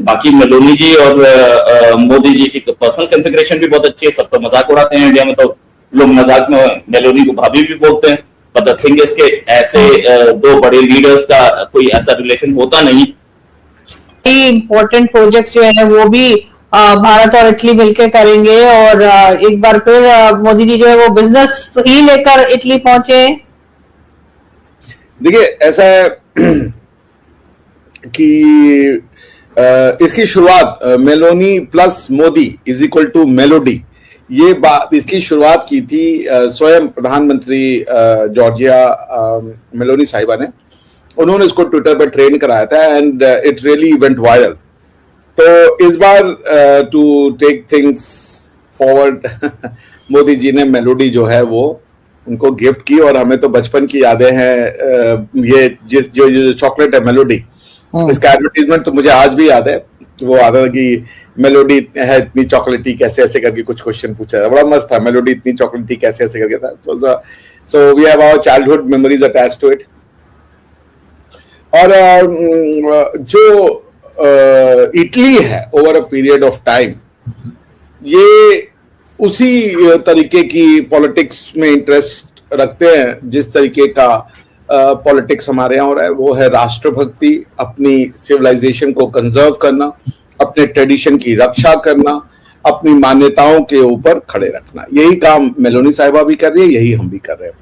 बाकी मेलोनी जी और मोदी जी की पर्सनल कॉन्फ़िगरेशन भी बहुत अच्छी है। सब तो मजाक उड़ाते हैं इंडिया में, तो लोग मजाक में मेलोनी को भाभी भी बोलते हैं। बट द थिंग इज के ऐसे दो बड़े लीडर्स का कोई ऐसा रिलेशन होता नहीं। इम्पोर्टेंट प्रोजेक्ट्स जो है वो भी भारत और इटली मिलकर करेंगे, और एक बार फिर मोदी जी जो है वो बिजनेस ही लेकर इटली पहुंचे। देखिए ऐसा है कि इसकी शुरुआत Meloni plus Modi is equal to melody, ये बात इसकी शुरुआत की थी स्वयं प्रधानमंत्री जॉर्जिया मेलोनी साहिबा ने। उन्होंने इसको ट्विटर पर ट्रेंड कराया था and it really went viral. तो इस बार to take things forward Modi ji ने मेलोडी जो है वो उनको गिफ्ट की, और हमें तो बचपन की यादें हैं। ये जो चॉकलेट है मेलोडी, इसका एडवर्टीजमेंट तो मुझे आज भी याद है। वो आता था कि मेलोडी है इतनी चॉकलेटी कैसे ऐसे करके कुछ क्वेश्चन पूछा था, बड़ा मस्त था। मेलोडी इतनी चॉकलेटी कैसे ऐसे करके था। So we have our childhood memories attached to it. और जो इटली है over a period of time, ये उसी तरीके की पॉलिटिक्स में इंटरेस्ट रखते हैं जिस तरीके का पॉलिटिक्स हमारे यहाँ हो रहा है। वो है राष्ट्रभक्ति, अपनी सिविलाइजेशन को कंजर्व करना, अपने ट्रेडिशन की रक्षा करना, अपनी मान्यताओं के ऊपर खड़े रखना। यही काम मेलोनी साहिबा भी कर रही है, यही हम भी कर रहे हैं।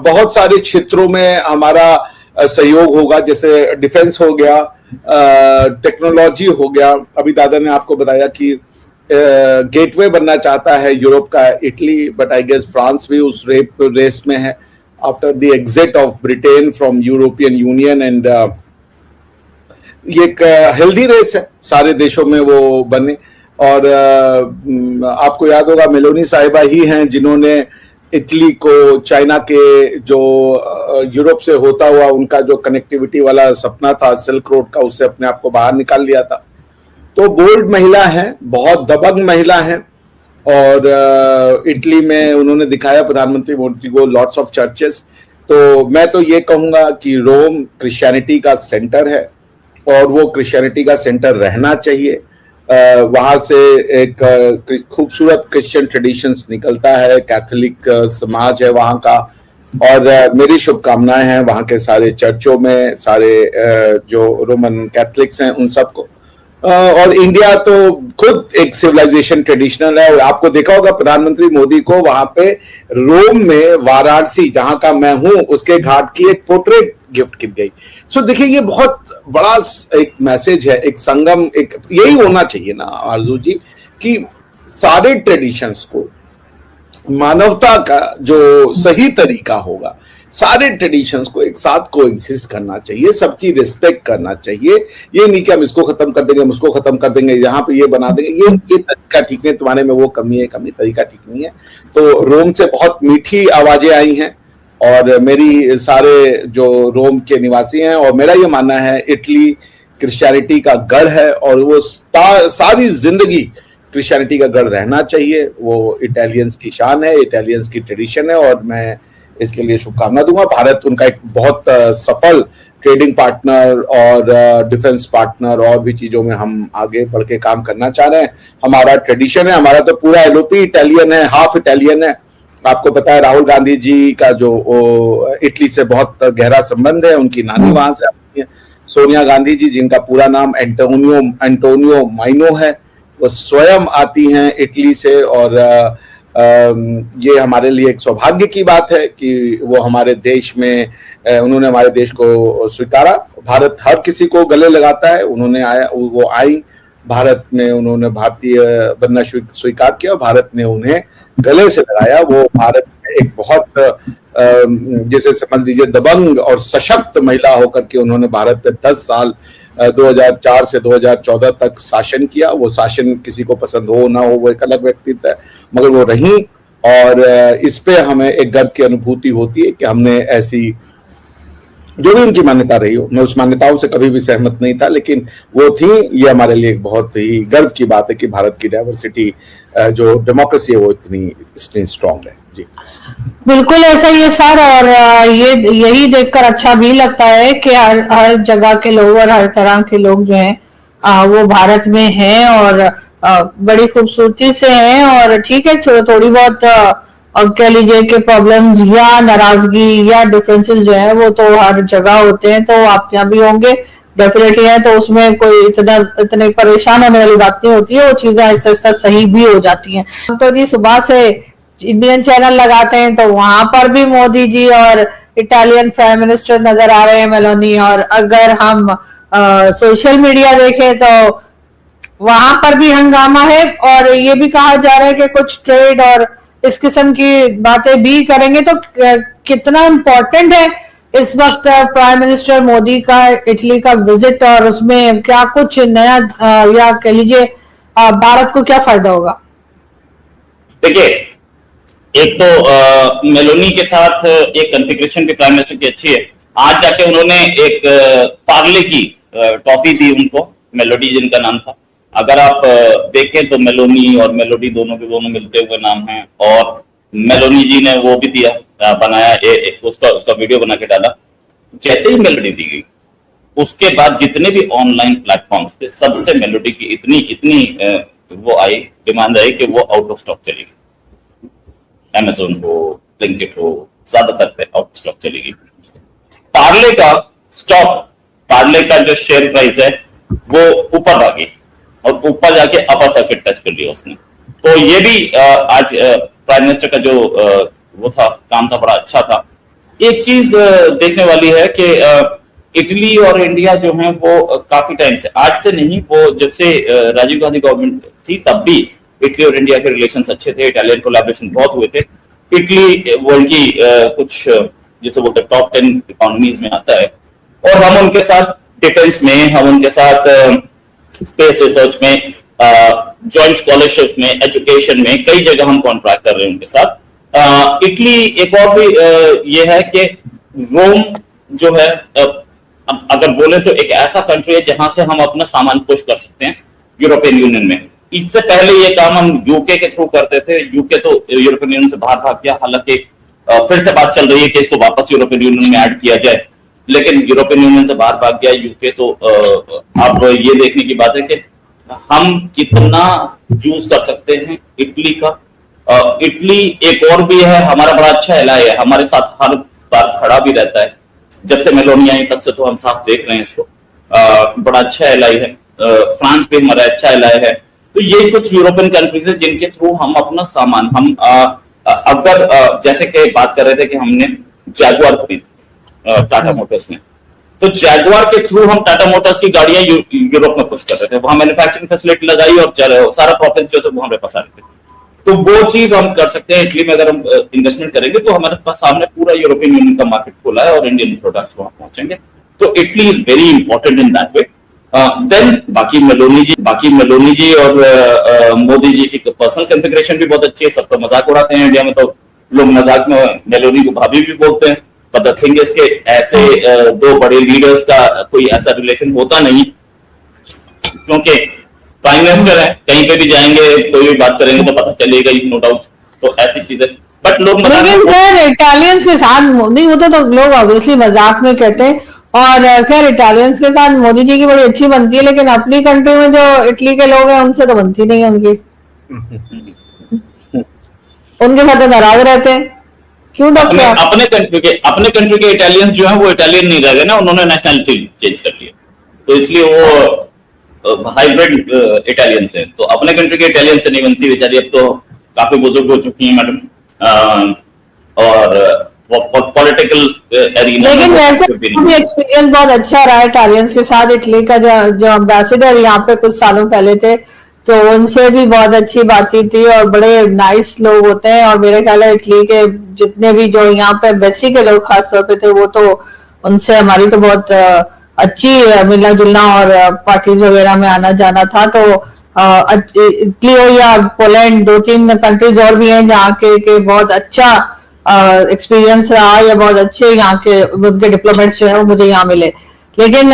बहुत सारे क्षेत्रों में हमारा सहयोग होगा, जैसे डिफेंस हो गया, टेक्नोलॉजी हो गया। अभी दादा ने आपको बताया कि गेटवे बनना चाहता है यूरोप का Italy, but I guess France भी उस रेस में है after the exit of Britain from European Union. And ये एक हेल्दी रेस है, सारे देशों में वो बने। और आपको याद होगा मेलोनी साहिबा ही हैं जिन्होंने इटली को चाइना के जो यूरोप से होता हुआ उनका जो कनेक्टिविटी वाला सपना था सिल्क रोड का, उससे अपने आप को बाहर निकाल लिया था। तो बोल्ड महिला है, बहुत दबंग महिला है। और इटली में उन्होंने दिखाया प्रधानमंत्री मोदी को लॉट्स ऑफ चर्चेस। तो मैं तो ये कहूंगा कि रोम क्रिश्चियनिटी का सेंटर है और वो क्रिश्चियनिटी का सेंटर रहना चाहिए। वहां से एक खूबसूरत क्रिश्चियन ट्रेडिशंस निकलता है, कैथोलिक समाज है वहां का। और मेरी शुभकामनाएं हैं वहां के सारे चर्चों में, सारे जो रोमन कैथलिक्स हैं उन सबको। और इंडिया तो खुद एक सिविलाइजेशन ट्रेडिशनल है। और आपको देखा होगा प्रधानमंत्री मोदी को वहां पे रोम में वाराणसी, जहां का मैं हूं, उसके घाट की एक पोर्ट्रेट गिफ्ट की गई। सो देखिए ये बहुत बड़ा एक मैसेज है, एक संगम, एक यही होना चाहिए ना आरजू जी, कि सारे ट्रेडिशंस को, मानवता का जो सही तरीका होगा, सारे ट्रेडिशंस को एक साथ को एग्जिस्ट करना चाहिए, सबकी रिस्पेक्ट करना चाहिए। ये नहीं कि हम इसको खत्म कर देंगे, हम उसको खत्म कर देंगे, यहाँ पे ये बना देंगे, ये तरीका ठीक नहीं, तुम्हारे में वो कमी है, तरीका ठीक नहीं है। तो रोम से बहुत मीठी आवाजें आई हैं और मेरी सारे जो रोम के निवासी हैं, और मेरा ये मानना है इटली क्रिश्चियनिटी का गढ़ है और वो सारी जिंदगी क्रिश्चियनिटी का गढ़ रहना चाहिए। वो इटालियंस की शान है, इटालियंस की ट्रेडिशन है, और मैं इसके लिए शुभकामना दूंगा। भारत उनका एक बहुत सफल ट्रेडिंग पार्टनर और डिफेंस पार्टनर, और भी चीजों में हम आगे बढ़ के काम करना चाह रहे हैं। हमारा ट्रेडिशन है, हमारा तो पूरा एलओपी इटालियन है, हाफ इटालियन है। आपको पता है राहुल गांधी जी का जो इटली से बहुत गहरा संबंध है, उनकी नानी वहां से आती है। सोनिया गांधी जी, जिनका पूरा नाम एंटोनियो माइनो है, वो स्वयं आती हैं इटली से। और ये हमारे लिए एक सौभाग्य की बात है कि वो हमारे देश में, उन्होंने हमारे देश को स्वीकारा। भारत हर किसी को गले लगाता है, वो आई भारत में, उन्होंने भारतीय बनना स्वीकार किया, भारत ने उन्हें गले से लगाया। वो भारत में एक बहुत जैसे समझ लीजिए दबंग और सशक्त महिला होकर के उन्होंने भारत में 10 साल 2004 से 2014 तक शासन किया। वो शासन किसी को पसंद हो ना हो, वो एक अलग व्यक्तित्व है, मगर वो रही। और इस पे हमें एक गर्व की अनुभूति होती है कि हमने ऐसी, जो भी उनकी मान्यता रही हो, मैं उस मान्यताओं से कभी भी सहमत नहीं था, लेकिन वो थी। ये हमारे लिए एक बहुत ही गर्व की बात है कि भारत की डाइवर्सिटी, जो डेमोक्रेसी है, वो इतनी स्ट्रॉन्ग है। जी बिल्कुल ऐसा ही है सर। और ये यही देखकर अच्छा भी लगता है कि हर जगह के लोग और हर तरह के लोग जो हैं वो भारत में हैं और बड़ी खूबसूरती से हैं। और ठीक है, थोड़ी बहुत अब कह लीजिए कि प्रॉब्लम्स या नाराजगी या डिफरेंसेस जो है वो तो हर जगह होते हैं, तो आपके यहाँ भी होंगे डेफिनेटली है, तो उसमें कोई इतने परेशान होने वाली बात नहीं होती है, वो चीजें आहिस्ता आहिस्ता सही भी हो जाती हैं। तो जी सुबह से इंडियन चैनल लगाते हैं तो वहां पर भी मोदी जी और इटालियन प्राइम मिनिस्टर नजर आ रहे हैं, मेलोनी। और अगर हम सोशल मीडिया देखें तो वहां पर भी हंगामा है और ये भी कहा जा रहा है कि कुछ ट्रेड और इस किस्म की बातें भी करेंगे। तो कितना इम्पोर्टेंट है इस वक्त प्राइम मिनिस्टर मोदी का इटली का विजिट, और उसमें क्या कुछ नया या कह लीजिए भारत को क्या फायदा होगा? देखिए, एक तो मेलोनी के साथ एक कॉन्फ़िगरेशन भी प्राइम मिनिस्टर की अच्छी है। आज जाके उन्होंने एक पार्ले की टॉफी दी उनको, मेलोडी जिनका नाम था। अगर आप देखें तो मेलोनी और मेलोडी दोनों के दोनों मिलते हुए नाम हैं, और मेलोनी जी ने वो भी दिया, बनाया, उसका वीडियो बना के डाला। जैसे ही मेलोडी दी गई उसके बाद जितने भी ऑनलाइन प्लेटफॉर्म्स थे सबसे मेलोडी की इतनी वो आई, डिमांड आई कि वो आउट ऑफ स्टॉक चली गई। अमेजोन हो, ब्लिंकिट हो, ज्यादातर पे आउट ऑफ स्टॉक चली गई। पार्ले का जो शेयर प्राइस है वो ऊपर आ गई और ऊपर जाके अपर सर्किट टच कर लिया उसने। तो ये भी आज प्राइम मिनिस्टर का जो वो था, काम था, बड़ा अच्छा था। एक चीज देखने वाली है कि इटली और इंडिया जो है वो काफी टाइम से, आज से नहीं, वो जब से राजीव गांधी गवर्नमेंट थी तब भी इटली और इंडिया के रिलेशंस अच्छे थे, इटालियन कोलैबोरेशन बहुत हुए थे। इटली वर्ल्ड की कुछ जिसे बोलते टॉप 10 इकोनॉमीज में आता है, और हम उनके साथ डिफेंस में, हम उनके साथ स्पेस रिसर्च में, जॉइंट स्कॉलरशिप में, एजुकेशन में, कई जगह हम कॉन्ट्रैक्ट कर रहे हैं उनके साथ। इटली एक और भी ये है कि रोम जो है, अगर बोले तो एक ऐसा कंट्री है जहां से हम अपना सामान पुश कर सकते हैं यूरोपियन यूनियन में। इससे पहले ये काम हम यूके के थ्रू करते थे, यूके तो यूरोपियन यूनियन से बाहर भाग गया, हालांकि फिर से बात चल रही है कि इसको वापस यूरोपियन यूनियन में ऐड किया जाए, लेकिन यूरोपियन यूनियन से बाहर भाग गया यूके। तो अब ये देखने की बात है कि हम कितना यूज कर सकते हैं इटली का। इटली एक और भी है, हमारा बड़ा अच्छा एलाय है, हमारे साथ हर बार खड़ा भी रहता है। जब से मेलोनी आई तब से तो हम साथ देख रहे हैं इसको, बड़ा अच्छा एलाय है। फ्रांस भी हमारा अच्छा एलाय है। तो ये कुछ यूरोपियन कंट्रीज है जिनके थ्रू हम अपना सामान, हम अगर जैसे कि बात कर रहे थे कि हमने जैगुआर खरीदी टाटा मोटर्स में, तो जैगुआर के थ्रू हम टाटा मोटर्स की गाड़ियां यूरोप में पुश कर रहे थे, वहां मैन्युफैक्चरिंग फैसिलिटी लगाई और सारा प्रॉफिट जो थे वो हमारे पास आ रहे थे। तो वो चीज हम कर सकते हैं इटली में। अगर हम इन्वेस्टमेंट करेंगे तो हमारे पास सामने पूरा यूरोपियन यूनियन का मार्केट खुला है और इंडियन प्रोडक्ट्स वहां पहुंचेंगे। तो Italy is very important in that way. Then बाकी मेलोनी जी और मोदी जी की पर्सनल कॉन्फ़िगरेशन भी बहुत अच्छी है। सब तो मजाक उड़ाते हैं इंडिया में, तो लोग मजाक में मेलोनी को भाभी भी बोलते हैं। बट द थिंग इज के ऐसे दो बड़े लीडर्स का कोई ऐसा रिलेशन होता नहीं, क्योंकि प्राइम मिनिस्टर है, कहीं पे भी जाएंगे, कोई भी बात करेंगे तो पता चलेगा ही, नो डाउट। तो ऐसी चीजें, बट लोग लेकिन खैर इटालियंस के साथ मोदी, वो तो लोग ऑब्वियसली मजाक में कहते हैं। और खैर इटालियंस के साथ मोदी जी की बड़ी अच्छी बनती है, लेकिन अपनी कंट्री में जो इटली के लोग हैं उनसे तो बनती नहीं है उनकी। उनके साथ तो नाराज रहते हैं। क्यों डॉक्टर? अपने कंट्री के इटालियंस जो है वो इटालियन नहीं रह गए ना, उन्होंने नेशनलिटी चेंज कर लिया, तो इसलिए वो हाइब्रिड इटालियंस है। तो अपने कंट्री के इटालियन से नहीं बनती बेचारी, अब तो काफी बुजुर्ग हो चुकी है मैडम, और पॉलिटिकल लेकिन वैसे भी एक्सपीरियंस बहुत अच्छा रहा है इटालियंस के साथ। इटली का जो एम्बेसडर यहाँ पे कुछ सालों पहले थे, तो उनसे भी बहुत अच्छी बातचीत थी और बड़े नाइस लोग होते हैं। और मेरे ख्याल है इटली के जितने भी जो यहाँ पे एम्बेसी के लोग खासतौर पे थे, वो तो उनसे हमारी तो बहुत अच्छी मिलना जुलना और पार्टीज वगैरह में आना जाना था। तो इटली हो या पोलैंड, 2-3 कंट्रीज और भी हैं जहाँ के बहुत अच्छा एक्सपीरियंस रहा, या बहुत अच्छे यहाँ के उनके डिप्लोमेट्स जो है वो मुझे यहाँ मिले। लेकिन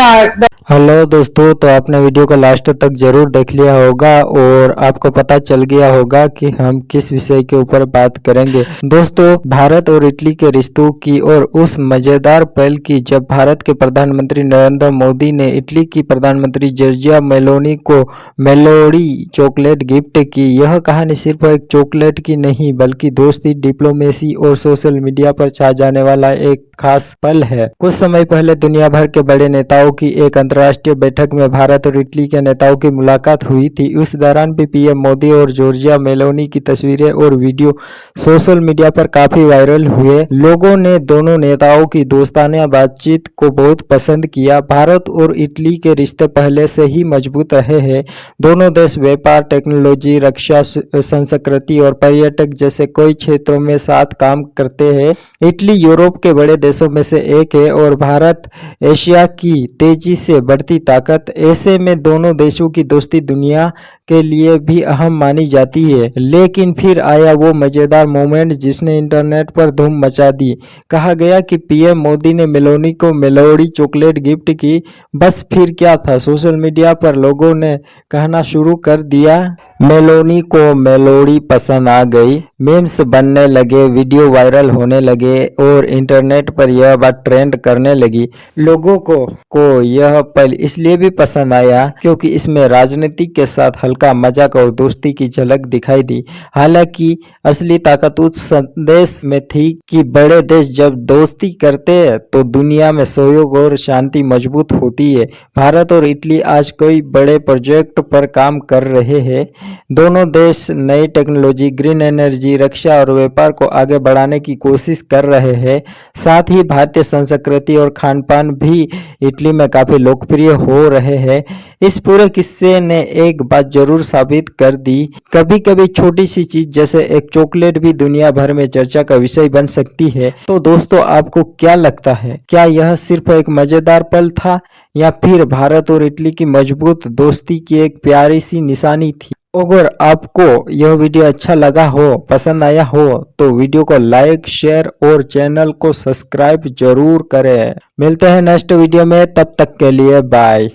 हेलो दोस्तों, तो आपने वीडियो को लास्ट तक जरूर देख लिया होगा और आपको पता चल गया होगा कि हम किस विषय के ऊपर बात करेंगे। दोस्तों, भारत और इटली के रिश्तों की और उस मजेदार पहल की जब भारत के प्रधानमंत्री नरेंद्र मोदी ने इटली की प्रधानमंत्री जॉर्जिया मेलोनी को मेलोडी चॉकलेट गिफ्ट की। यह कहानी सिर्फ एक चॉकलेट की नहीं बल्कि दोस्ती, डिप्लोमेसी और सोशल मीडिया पर छा जाने वाला एक खास पल है। कुछ समय पहले दुनिया भर के बड़े नेताओं की एक अंतर्राष्ट्रीय बैठक में भारत और इटली के नेताओं की मुलाकात हुई थी। उस दौरान भी पीएम मोदी और जॉर्जिया मेलोनी की तस्वीरें और वीडियो सोशल मीडिया पर काफी वायरल हुए। लोगों ने दोनों नेताओं की दोस्ताना बातचीत को बहुत पसंद किया। भारत और इटली के रिश्ते पहले से ही मजबूत रहे हैं। दोनों देश व्यापार, टेक्नोलॉजी, रक्षा, संस्कृति और पर्यटक जैसे कई क्षेत्रों में साथ काम करते हैं। इटली यूरोप के बड़े देशों में से एक है और भारत एशिया की तेजी से बढ़ती ताकत। ऐसे में दोनों देशों की दोस्ती दुनिया के लिए भी अहम मानी जाती है। लेकिन फिर आया वो मजेदार मोमेंट जिसने इंटरनेट पर धूम मचा दी। कहा गया कि पीएम मोदी ने मेलोनी को मेलोडी चॉकलेट गिफ्ट की। बस फिर क्या था, सोशल मीडिया पर लोगों ने कहना शुरू कर दिया, मेलोनी को मेलोडी पसंद आ गई। मीम्स बनने लगे, वीडियो वायरल होने लगे और इंटरनेट पर यह बात ट्रेंड करने लगी। लोगों को यह पल इसलिए भी पसंद आया क्योंकि इसमें राजनीति के साथ हल्का मजाक और दोस्ती की झलक दिखाई दी। हालांकि असली ताकत उस संदेश में थी कि बड़े देश जब दोस्ती करते हैं तो दुनिया में सहयोग और शांति मजबूत होती है। भारत और इटली आज कई बड़े प्रोजेक्ट पर काम कर रहे हैं। दोनों देश नई टेक्नोलॉजी, ग्रीन एनर्जी, रक्षा और व्यापार को आगे बढ़ाने की कोशिश कर रहे हैं। साथ ही भारतीय संस्कृति और खान पान भी इटली में काफी लोकप्रिय हो रहे हैं। इस पूरे किस्से ने एक बात जरूर साबित कर दी, कभी कभी छोटी सी चीज जैसे एक चॉकलेट भी दुनिया भर में चर्चा का विषय बन सकती है। तो दोस्तों, आपको क्या लगता है, क्या यह सिर्फ एक मजेदार पल था या फिर भारत और इटली की मजबूत दोस्ती की एक प्यारी सी निशानी थी? अगर आपको यह वीडियो अच्छा लगा हो, पसंद आया हो तो वीडियो को लाइक, शेयर और चैनल को सब्सक्राइब जरूर करें। मिलते हैं नेक्स्ट वीडियो में, तब तक के लिए बाय।